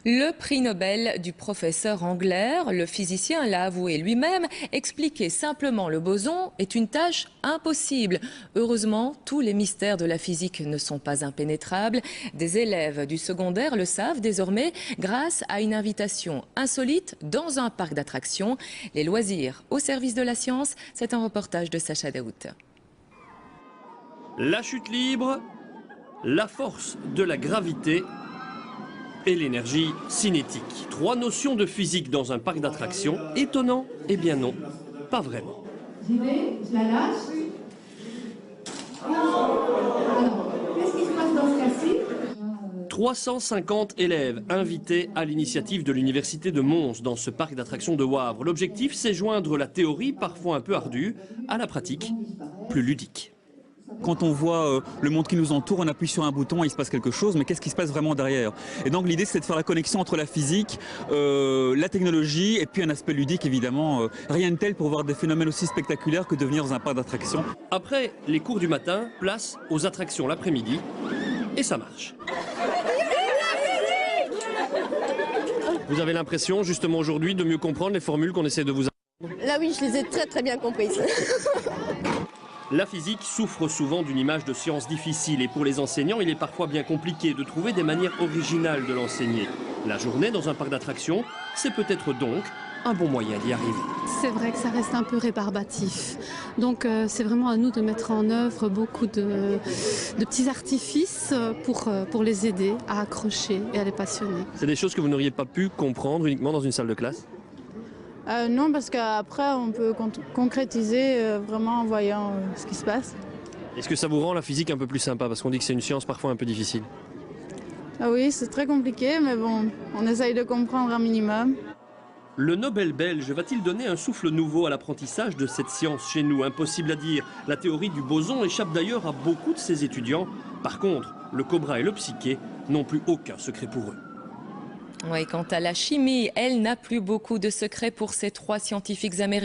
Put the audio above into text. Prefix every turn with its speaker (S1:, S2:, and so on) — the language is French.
S1: Le prix Nobel du professeur Engler, le physicien l'a avoué lui-même, expliquer simplement le boson est une tâche impossible. Heureusement, tous les mystères de la physique ne sont pas impénétrables. Des élèves du secondaire le savent désormais grâce à une invitation insolite dans un parc d'attractions. Les loisirs au service de la science, c'est un reportage de Sacha Daout.
S2: La chute libre, la force de la gravité et l'énergie cinétique. Trois notions de physique dans un parc d'attractions. Étonnant? Eh bien non, pas vraiment.
S3: J'y vais, je la lâche. Alors, qu'est-ce qui se passe dans ce cas-ci?
S2: 350 élèves invités à l'initiative de l'université de Mons dans ce parc d'attractions de Wavre. L'objectif, c'est joindre la théorie, parfois un peu ardue, à la pratique, plus ludique.
S4: Quand on voit le monde qui nous entoure, on appuie sur un bouton et il se passe quelque chose, mais qu'est-ce qui se passe vraiment derrière? Et donc l'idée, c'est de faire la connexion entre la physique, la technologie et puis un aspect ludique, évidemment. Rien de tel pour voir des phénomènes aussi spectaculaires que de venir dans un parc d'attractions.
S2: Après les cours du matin, place aux attractions l'après-midi, et ça marche. Vous avez l'impression, justement aujourd'hui, de mieux comprendre les formules qu'on essaie de vous apprendre?
S5: Là oui, je les ai très bien comprises.
S2: La physique souffre souvent d'une image de science difficile et pour les enseignants, il est parfois bien compliqué de trouver des manières originales de l'enseigner. La journée dans un parc d'attractions, c'est peut-être donc un bon moyen d'y arriver.
S6: C'est vrai que ça reste un peu rébarbatif. Donc c'est vraiment à nous de mettre en œuvre beaucoup de petits artifices pour les aider à accrocher et à les passionner.
S2: C'est des choses que vous n'auriez pas pu comprendre uniquement dans une salle de classe?
S7: Non, parce qu'après, on peut concrétiser vraiment en voyant ce qui se passe.
S2: Est-ce que ça vous rend la physique un peu plus sympa? Parce qu'on dit que c'est une science parfois un peu difficile.
S7: Ah oui, c'est très compliqué, mais bon, on essaye de comprendre un minimum.
S2: Le Nobel belge va-t-il donner un souffle nouveau à l'apprentissage de cette science chez nous? Impossible à dire. La théorie du boson échappe d'ailleurs à beaucoup de ses étudiants. Par contre, le cobra et le psyché n'ont plus aucun secret pour eux.
S1: Oui, quant à la chimie, elle n'a plus beaucoup de secrets pour ces trois scientifiques américains.